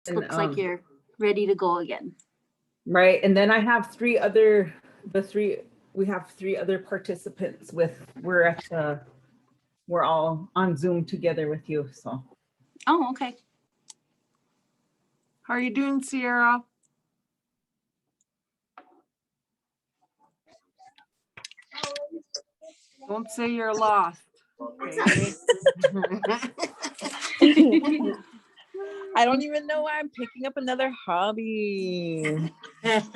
And, looks like you're ready to go again. right. And then I have we have three other participants we're all on Zoom together with you. So. Oh, okay. How are you doing, Sierra? Don't say you're lost. Okay. I don't even know why I'm picking up another hobby. I'm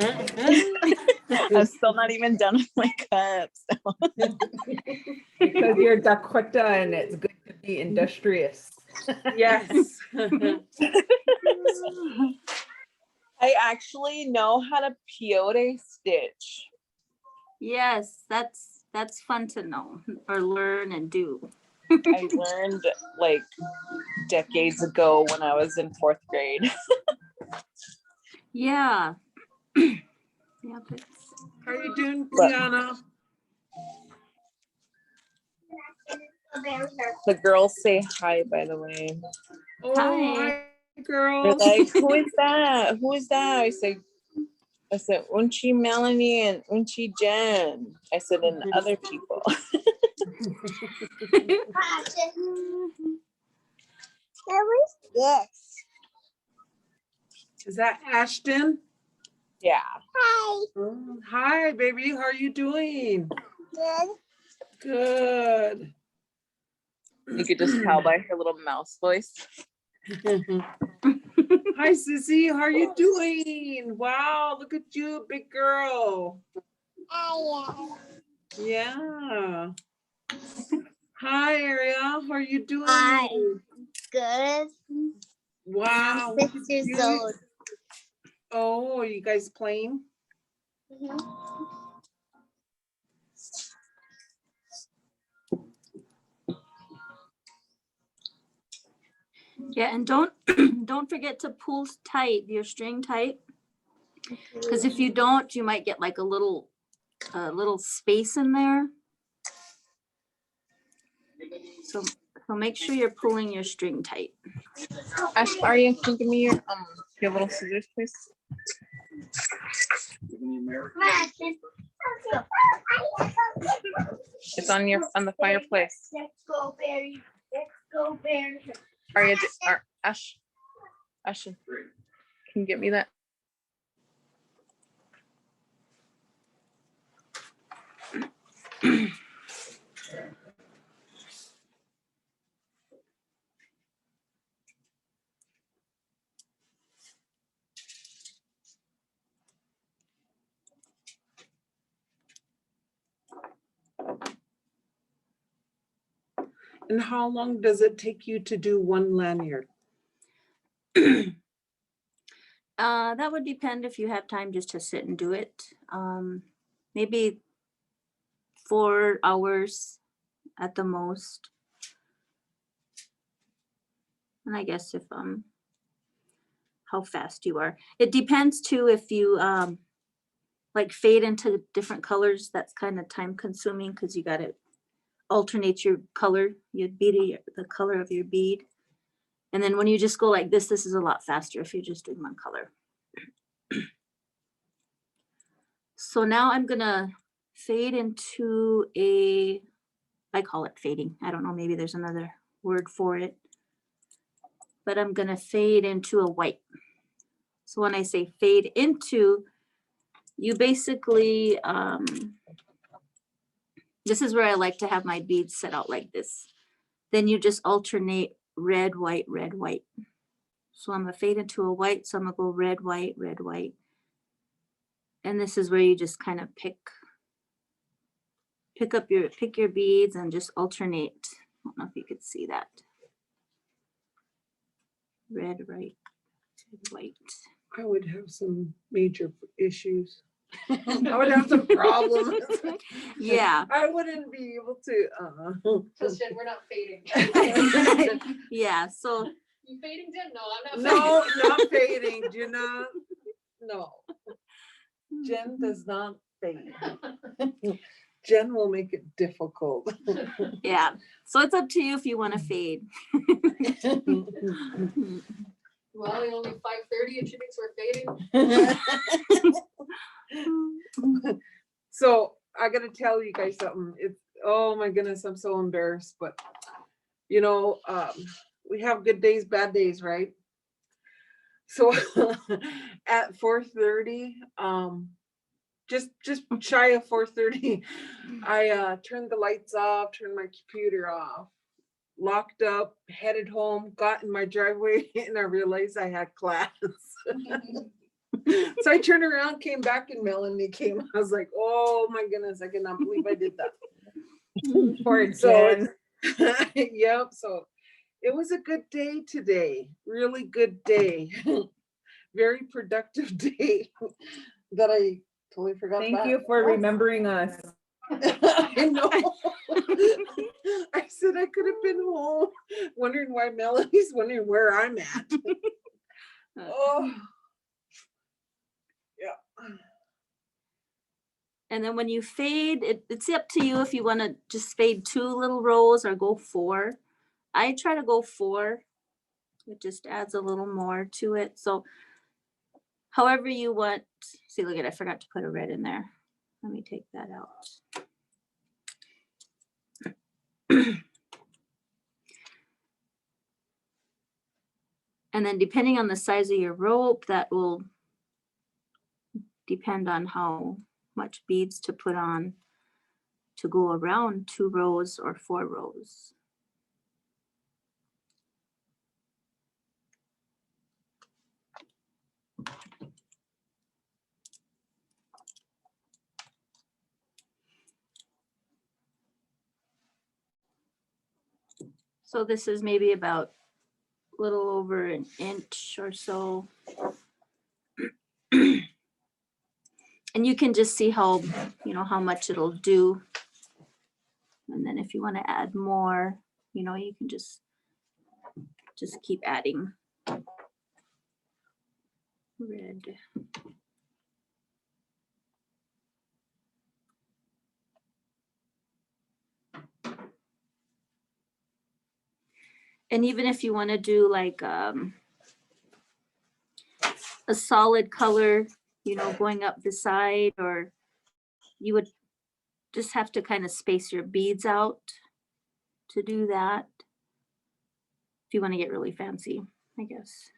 still not even done with my cups. Because you're Dakota and it's good to be industrious. Yes. I actually know how to peyote stitch. Yes, that's fun to know or learn and do. I learned like decades ago when I was in 4th grade. Yeah. Yeah, but How are you doing, But- Tiana? The girls say hi, by the way. Oh, Hi. hi, girls. They're like, who is that? Who is that? I said, Unchi Melanie and Unchi Jen. I said, and other people. Yes. Is that Ashton? Yeah. Hi. Oh, hi, baby. How are you doing? Good. Good. You could just tell by her little mouse voice. Hi, Sissy. How are you doing? Wow, look at you, big girl. Hi. Yeah. Hi, Ariel. How are you doing? Hi. Good. Wow. I'm look at 6 years you. old. Oh, are you guys playing? yeah, and don't don't forget to pull tight, your string tight. Because if you don't, you might get like a little space in there. So make sure you're pulling your string tight. Ash, Arya, can you give me your little scissors, please? It's on the fireplace. Let's go, Barry. Let's go, Barry. Arya, Ashton, can you get me that? And how long does it take you to do one lanyard? That would depend if you have time just to sit and do it. Maybe 4 hours at the most. And I guess if how fast you are. It depends too if you like fade into different colors. That's kind of time consuming because you got to alternate your color, your bead, the color of your bead. And then when you just go like this is a lot faster if you're just doing one color. So now I'm gonna fade into I call it fading. I don't know, maybe there's another word for it. But I'm gonna fade into a white. So when I say fade into, you basically, this is where I like to have my beads set out like this. Then you just alternate red, white, red, white. So I'm gonna fade into a white, so I'm gonna go red, white, red, white. And this is where you just kind of pick your beads and just alternate. I don't know if you could see that. Red, right, red, white. I would have some major issues. I would have some problems. Yeah. I wouldn't be able to. Justin, we're not fading. Yeah, so You fading, Jen? No, I'm not fading. No, not fading. Do not. No. Jen does not fade. Jen will make it difficult. yeah. So it's up to you if you want to fade. Well, it's only 5:30 and she thinks we're fading. So I gotta tell you guys something. It's, oh my goodness, I'm so embarrassed, but you know, we have good days, bad days, right? So at 4:30, just shy of 4:30, I turned the lights off, turned my computer off, locked up, headed home, got in my driveway, and I realized I had class. So I turned around, came back, and Melanie came. I was like, oh my goodness, I cannot believe I did that. Poor So Jen. yep, so it was a good day today, really good day. Very productive day that I totally forgot Thank about. you for remembering us. I know. I said I could have been home, wondering why Melanie's wondering where I'm at. Oh, yeah. And then when you fade, it's up to you if you want to just fade 2 little rows or go 4. I try to go 4. It just adds a little more to it. So however you want. See, look at it, I forgot to put a red in there. Let me take that out. And then depending on the size of your rope, that will depend on how much beads to put on to go around 2 rows or 4 rows. So this is maybe about a little over an inch or so. And you can just see how, you know, how much it'll do. And then if you want to add more, you know, you can just keep adding red. And even if you want to do like a solid color, you know, going up the side, or you would just have to kind of space your beads out to do that. If you want to get really fancy, I guess.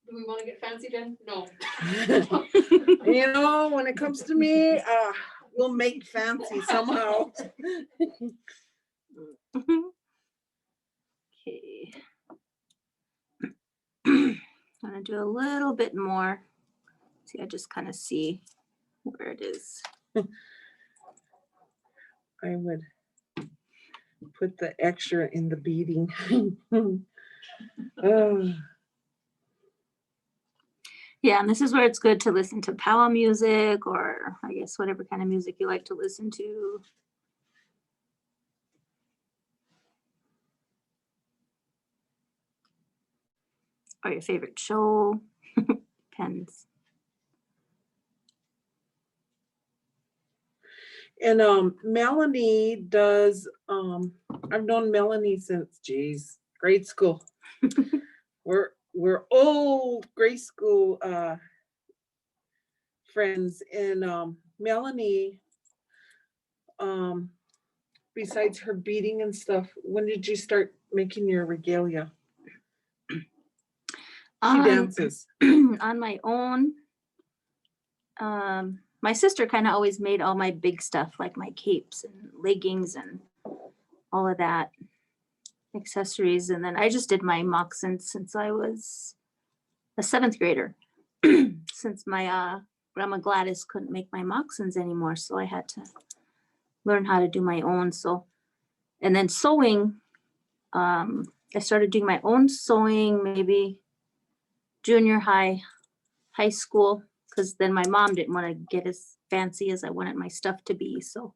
Do we want to get fancy, Jen? No. You know, when it comes to me, we'll make fancy somehow. Okay. I'm gonna do a little bit more. See, I just kind of see where it is. I would put the extra in the beading. Oh. Yeah, and this is where it's good to listen to power music, or I guess whatever kind of music you like to listen to. Or your favorite show. Depends. And Melanie does, I've known Melanie since, geez, grade school. We're old grade school friends. And Melanie, besides her beading and stuff, when did you start making your regalia? She dances. On my own. My sister kind of always made all my big stuff, like my capes and leggings and all of that, accessories. And then I just did my moccasins since I was a 7th grader. Since my grandma Gladys couldn't make my moccasins anymore, so I had to learn how to do my own. So, and then sewing, I started doing my own sewing maybe junior high, high school, because then my mom didn't want to get as fancy as I wanted my stuff to be. So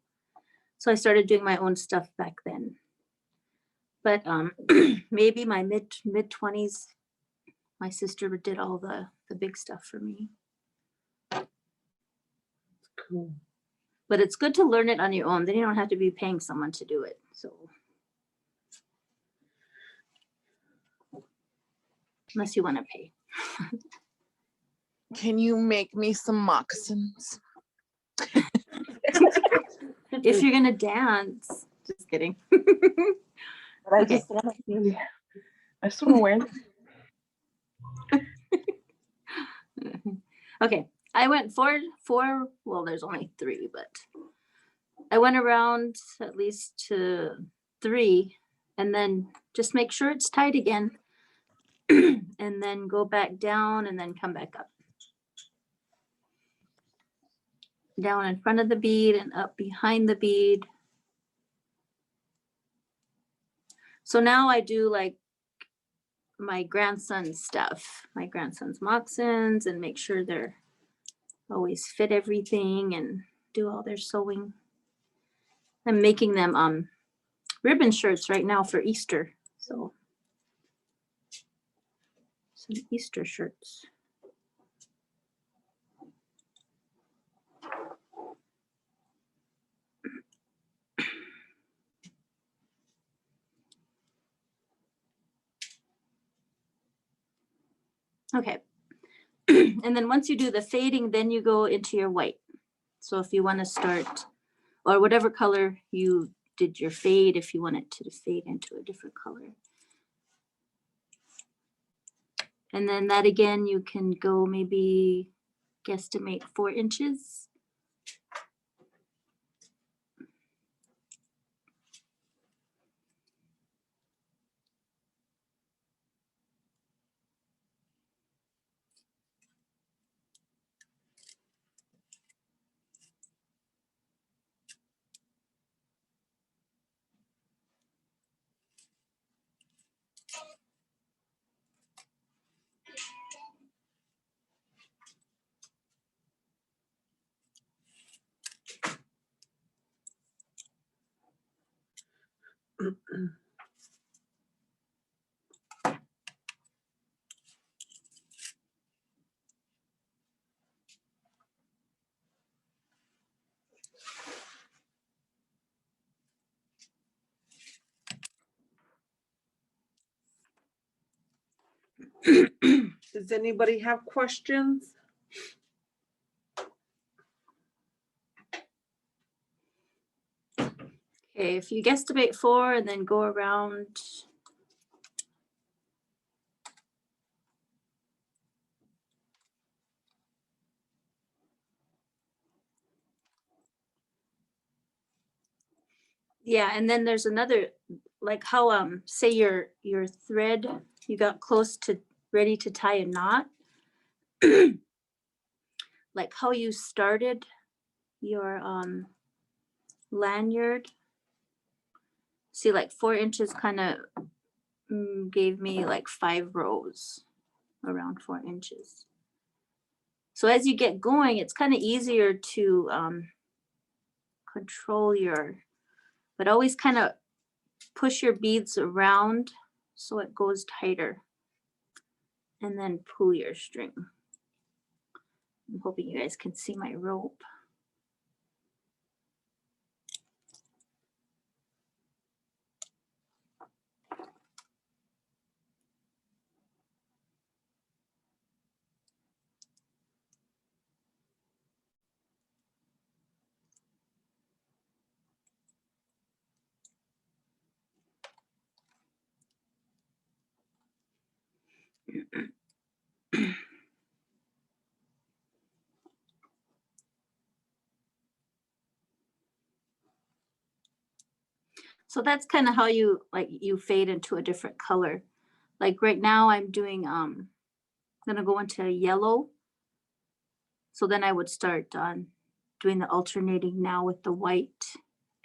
I started doing my own stuff back then. But maybe my mid 20s, my sister did all the big stuff for me. Cool. But it's good to learn it on your own. Then you don't have to be paying someone to do it. So. Unless you want to pay. Can you make me some moccasins? If you're gonna dance, just kidding. But I Okay. just want to. I just want to wear them. Okay, I went four, well, there's only three, but I went around at least to 3 and then just make sure it's tight again. And then go back down and then come back up. Down in front of the bead and up behind the bead. So now I do like my grandson's stuff, my grandson's moccasins, and make sure they're always fit everything and do all their sewing. I'm making them ribbon shirts right now for Easter. So some Easter shirts. Okay. And then once you do the fading, then you go into your white. So if you want to start, or whatever color you did your fade, if you want it to fade into a different color. And then that again, you can go maybe guesstimate 4 inches. Does anybody have questions? Okay, if you guesstimate 4 and then go around. Yeah, and then there's another, like how say your thread, you got close to ready to tie a knot. Like how you started your lanyard. See, like 4 inches kind of gave me like 5 rows around 4 inches. So as you get going, it's kind of easier to control your, but always kind of push your beads around so it goes tighter, and then pull your string. I'm hoping you guys can see my rope. So that's kind of how you you fade into a different color. Like right now I'm doing, gonna go into yellow. So then I would start on doing the alternating now with the white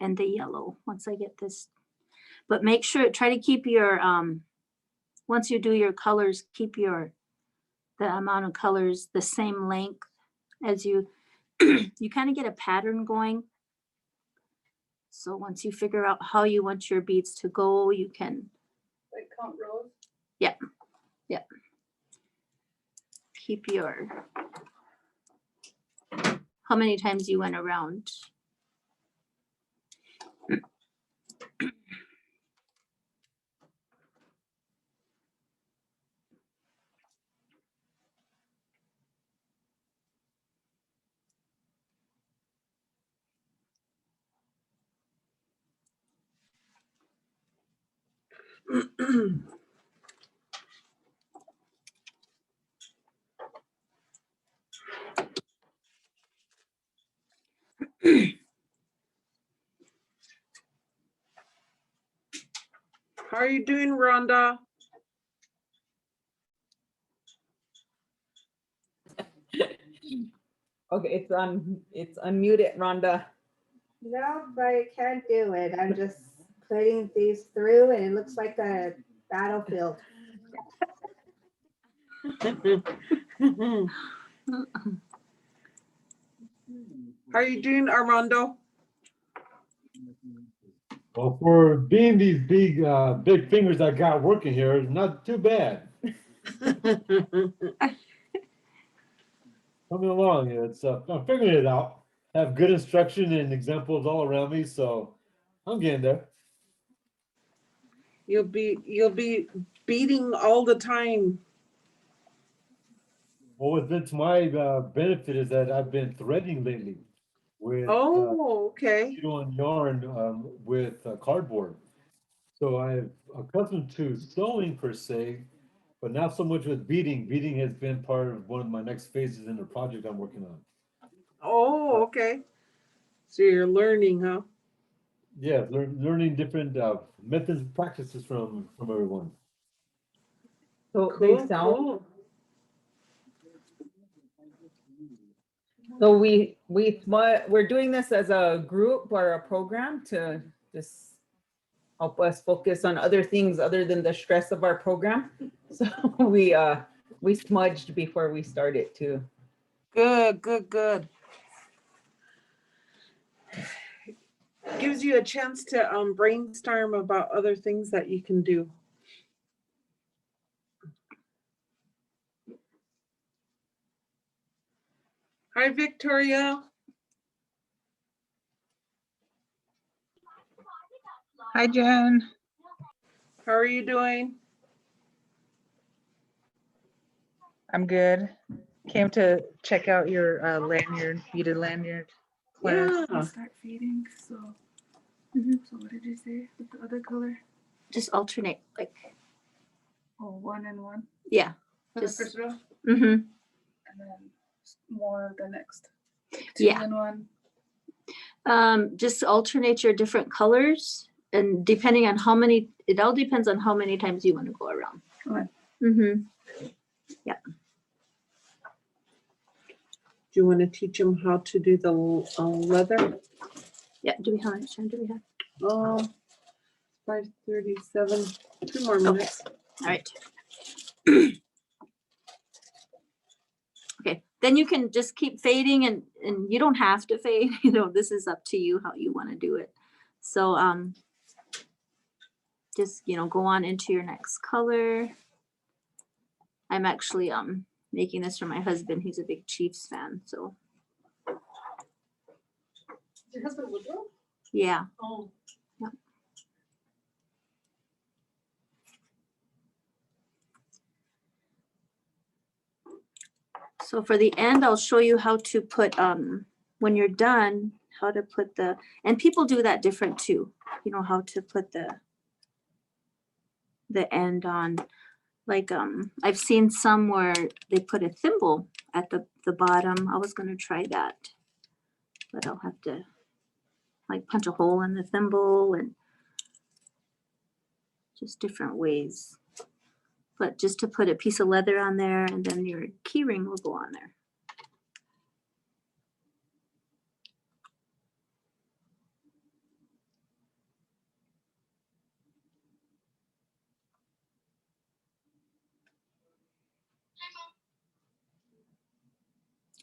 and the yellow once I get this. But make sure, try to keep your, once you do your colors, keep the amount of colors the same length as you, you kind of get a pattern going. So once you figure out how you want your beads to go, you can. Like count rows? Yeah. Yeah. Keep your, how many times you went around. How are you doing, Rhonda? Okay, it's unmuted, Rhonda. No, but I can't do it. I'm just putting these through and it looks like a battlefield. How are you doing, Armando? Well, for being these big fingers I got working here, not too bad. Coming along, it's I'm figuring it out. Have good instruction and examples all around me, so I'm getting there. You'll be beating all the time. Well, what's been to my benefit is that I've been threading lately with Oh, okay. needle and yarn with cardboard. So I'm accustomed to sewing per se, but not so much with beading. Beading has been part of one of my next phases in the project I'm working on. Oh, okay. So you're learning, huh? Yeah, learning different methods and practices from everyone. So Cool, cool. So we're doing this as a group or a program to just help us focus on other things other than the stress of our program. So we smudged before we started too. Good, good, good. Gives you a chance to brainstorm about other things that you can do. Hi, Victoria. Hi, Jen. How are you doing? I'm good. Came to check out your lanyard, beaded lanyard class. Yeah. Start fading, so. Mhm. So what did you say with the other color? Just alternate, like, Oh, 1 and 1 yeah. for Just- the first row, Mm-hmm. and then more the next. 2 Yeah. and 1. Just alternate your different colors, and depending on how many, it all depends on how many times you want to go around. Okay. Mm-hmm. Do you want to teach them how to do the leather? Yeah. How much time do we have? 5:37. 2 more minutes. All right. Okay, then you can just keep fading, and you don't have to fade. You know, this is up to you how you want to do it. So just, you know, go on into your next color. I'm actually making this for my husband. He's a big Chiefs fan, so Your husband Woodrow? yeah. Oh. So for the end, I'll show you how to put, when you're done, how to put and people do that different too. You know, how to put the end on, like, I've seen some where they put a thimble at the bottom. I was gonna try that, but I'll have to like punch a hole in the thimble and just different ways. But just to put a piece of leather on there, and then your key ring will go on there.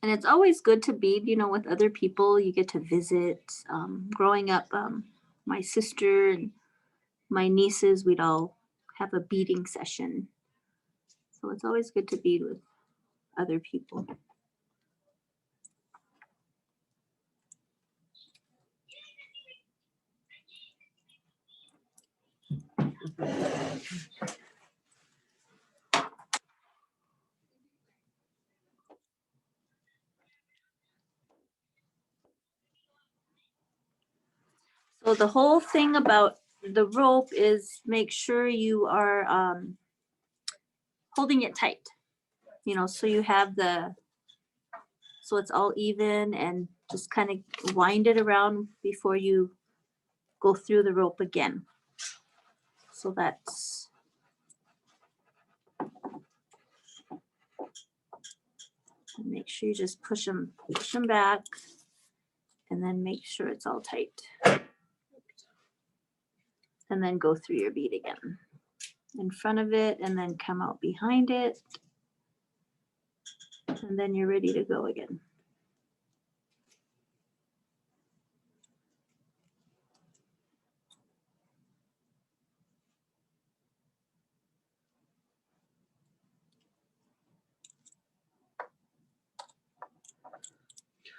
And it's always good to bead, you know, with other people. You get to visit. Growing up, my sister and my nieces, we'd all have a beading session. So it's always good to bead with other people. So the whole thing about the rope is make sure you are holding it tight. You know, so you have so it's all even, and just kind of wind it around before you go through the rope again. So that's, and make sure you just push them back, and then make sure it's all tight. And then go through your bead again in front of it, and then come out behind it. And then you're ready to go again.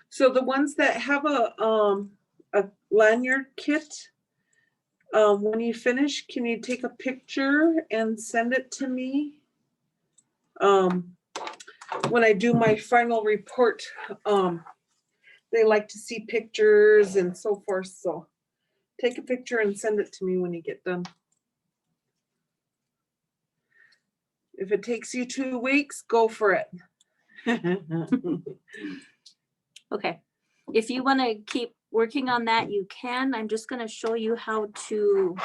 So the ones that have a lanyard kit, when you finish, can you take a picture and send it to me? When I do my final report, they like to see pictures and so forth. So take a picture and send it to me when you get done. If it takes you 2 weeks, go for it. Okay, if you want to keep working on that, you can. I'm just going to show you how to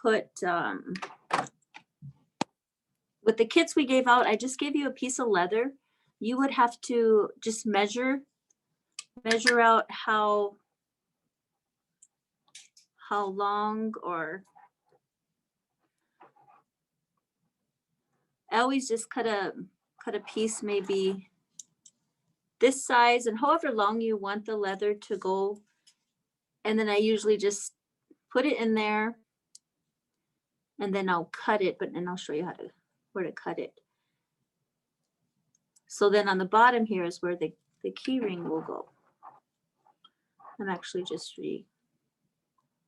put, with the kits we gave out, I just gave you a piece of leather. You would have to just measure out how long, or I always just cut a piece maybe this size, and however long you want the leather to go. And then I usually just put it in there, and then I'll cut it, and I'll show you where to cut it. So then on the bottom here is where the key ring will go. I'm actually just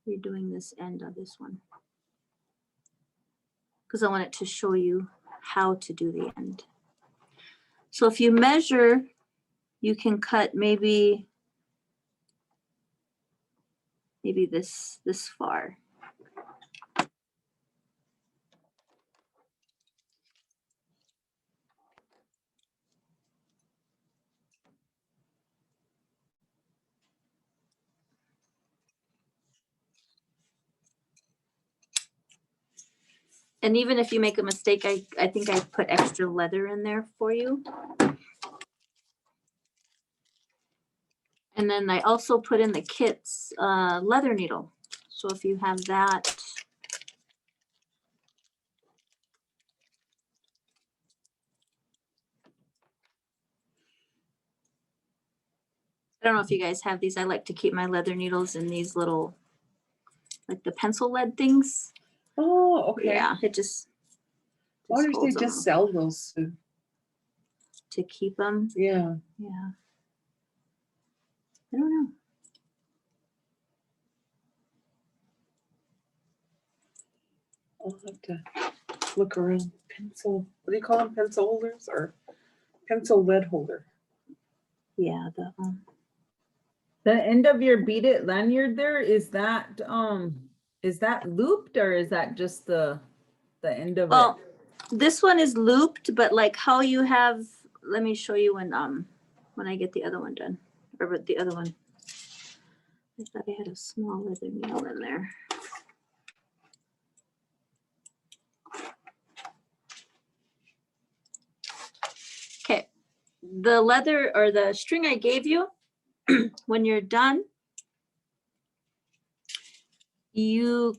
redoing this end of this one, because I want it to show you how to do the end. So if you measure, you can cut maybe this far. And even if you make a mistake, I think I put extra leather in there for you. And then I also put in the kit's leather needle. So if you have that, I don't know if you guys have these. I like to keep my leather needles in these little, like the pencil lead things. Oh, okay. Yeah, it just I wonder if holds they them just sell those. to keep them. Yeah. Yeah. I don't know. I'll have to look around. Pencil, what do you call them? Pencil holders or pencil lead holder? Yeah, The end of your beaded lanyard there, is that looped, or is that just the end of well, it? this one is looped, but like how you have, let me show you when I get the other one done, or with the other one. I thought I had a small leather needle in there. Okay, the leather or the string I gave you, when you're done, you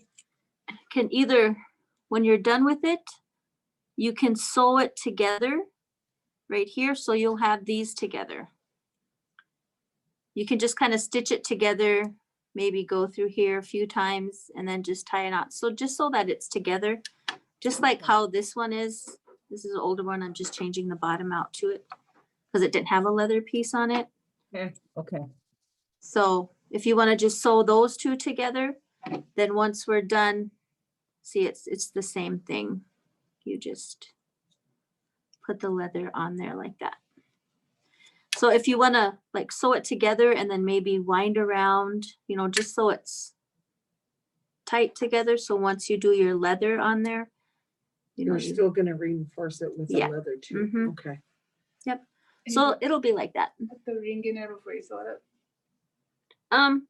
can either, when you're done with it, you can sew it together right here. So you'll have these together. You can just kind of stitch it together, maybe go through here a few times and then just tie a knot. So just so that it's together, just like how this one is. This is an older one. I'm just changing the bottom out to it because it didn't have a leather piece on it. Okay. So if you want to just sew those two together, then once we're done See, it's the same thing. You just put the leather on there like that. So if you want to like sew it together and then maybe wind around, you know, just so it's tight together. So once you do your leather on there, you know, You're you, still gonna reinforce it with the Yeah. leather too. Mhm. Okay. And so it'll be like that. you put the ring in it before you sew it up.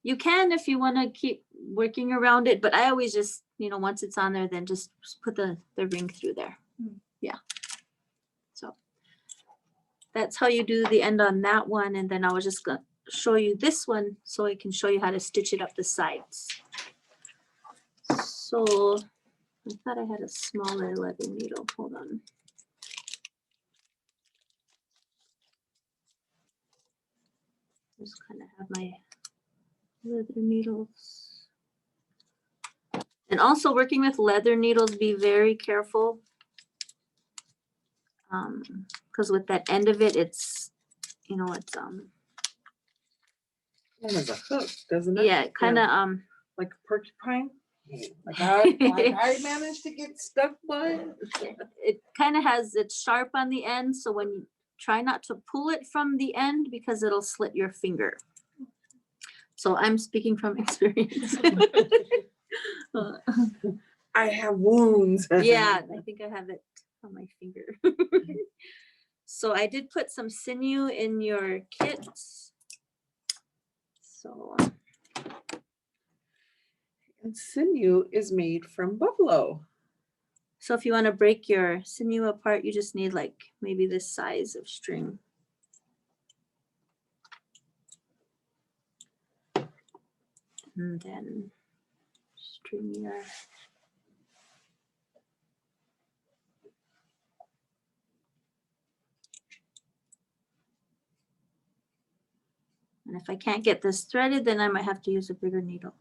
You can if you want to keep working around it, but I always just, you know, once it's on there, then just put the ring through there. Mm. Yeah. So that's how you do the end on that one. And then I was just gonna show you this one so I can show you how to stitch it up the sides. So I thought I had a smaller leather needle. Hold on. Just kind of have my leather needles. And also working with leather needles, be very careful. Because with that end of it, it's, you know, it's Kind of a hook, doesn't it? yeah, kind of Like a porcupine. Like I managed to get stuck by it. it kind of has, it's sharp on the end, so when you try not to pull it from the end because it'll slit your finger. So I'm speaking from experience. I have wounds. Yeah, I think I have it on my finger. So I did put some sinew in your kits. So And sinew is made from buffalo. so if you want to break your sinew apart, you just need like maybe this size of string. And then string your and if I can't get this threaded, then I might have to use a bigger needle.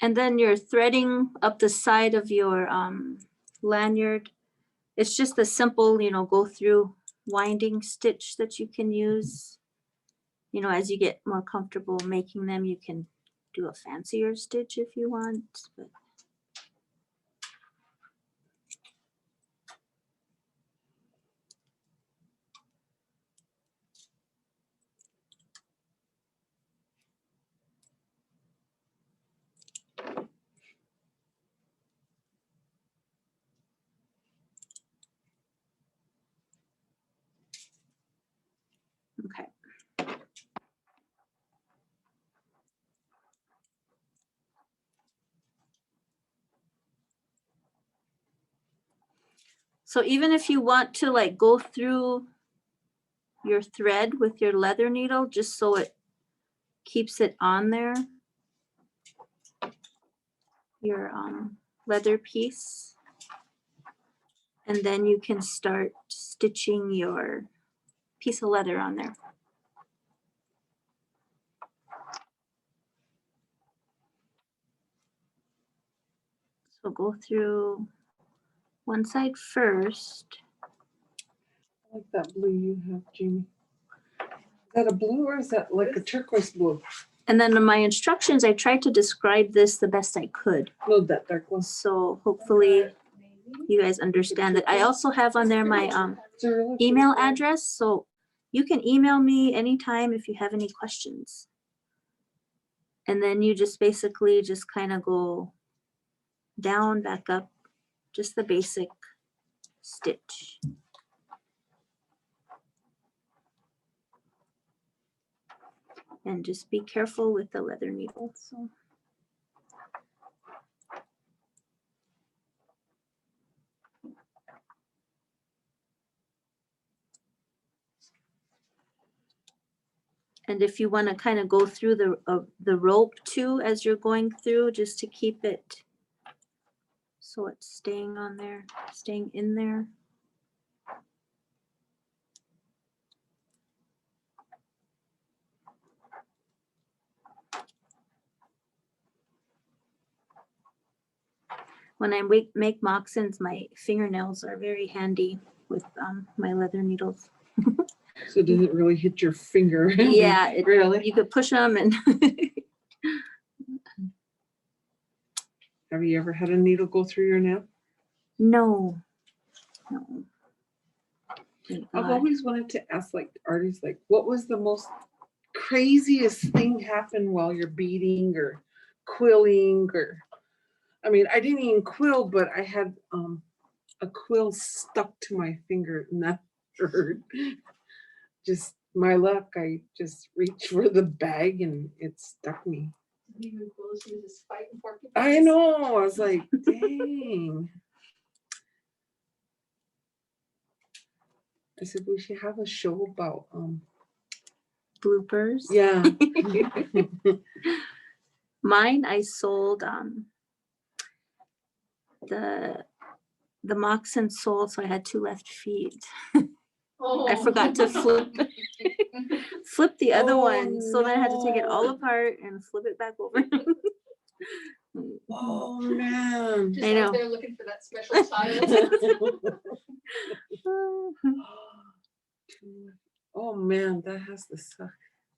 And then you're threading up the side of your lanyard. It's just a simple, you know, go through winding stitch that you can use. You know, as you get more comfortable making them, you can do a fancier stitch if you want. But okay. So even if you want to like go through your thread with your leather needle, just so it keeps it on there, your leather piece, and then you can start stitching your piece of leather on there. So go through one side first. I like that blue you have, Jamie. Is that a blue or is that like a turquoise blue? And then in my instructions, I tried to describe this the best I could. No, that dark one. So hopefully you guys understand that. I also have on there my email address. So you can email me anytime if you have any questions. And then you just basically just kind of go down, back up, just the basic stitch. And just be careful with the leather needle. So. And if you want to kind of go through the rope too as you're going through, just to keep it so it's staying on there, staying in there. when I make moccasins, my fingernails are very handy with my leather needles. So does it really hit your finger? Yeah, Really? you could push them and Have you ever had a needle go through your nail? no. Thank I've God. always wanted to ask like artists, like, what was the most craziest thing happen while you're beading or quilling? Or I mean, I didn't even quill, but I had a quill stuck to my finger and that hurt. Just my luck, I just reached for the bag and it stuck me. I know. I was like, dang. I said we should have a show about Bloopers. yeah. Mine, I sold the moccasin sold, so I had 2 left feet. I forgot to flip the other Oh, one, so then I had to take it all no. apart and flip it back over. Oh man. I know. They're looking for that special child. Oh man, that has to suck.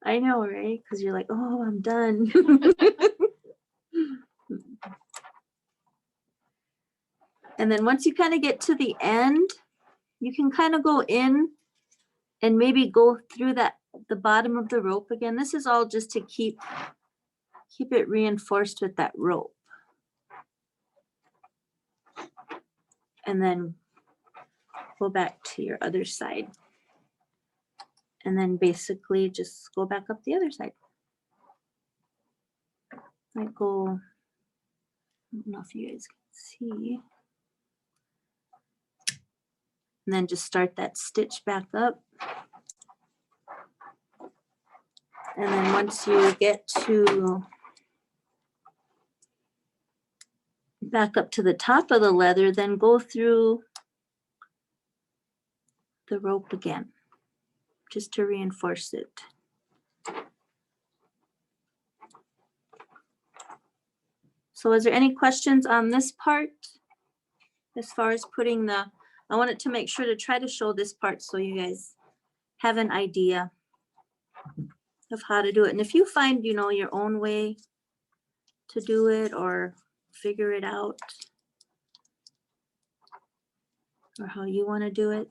I know, right? Because you're like, oh, I'm done. And then once you kind of get to the end, you can kind of go in and maybe go through the bottom of the rope again. This is all just to keep it reinforced with that rope. And then go back to your other side. And then basically just go back up the other side. Like go, I don't know if you guys can see. And then just start that stitch back up. And then once you get to back up to the top of the leather, then go through the rope again, just to reinforce it. So is there any questions on this part? As far as putting I wanted to make sure to try to show this part so you guys have an idea of how to do it. And if you find, your own way to do it or figure it out, or how you want to do it.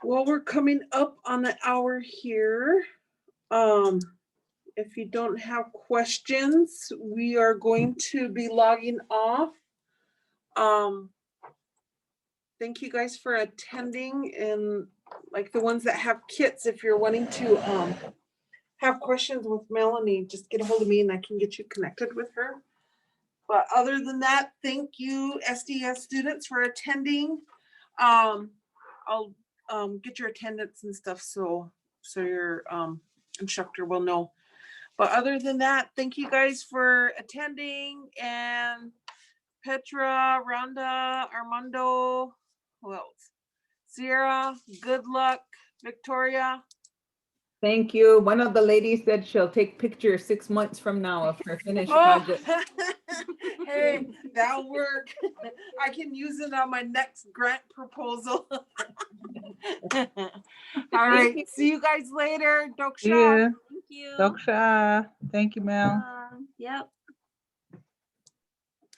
Well, we're coming up on the hour here. If you don't have questions, we are going to be logging off. Thank you guys for attending, and like the ones that have kits, if you're wanting to have questions with Melanie, just get a hold of me and I can get you connected with her. But other than that, thank you SDS students for attending. I'll get your attendance and stuff so your instructor will know. But other than that, thank you guys for attending. And Petra, Rhonda, Armando, who else? Sierra, good luck. Victoria. Thank you. One of the ladies said she'll take pictures 6 months from now of her finished Oh, project. hey, that'll work. I can use it on my next grant proposal. All right. See you guys later. Doksha. Yeah. Thank you. Doksha. Thank you, Mel. Yep.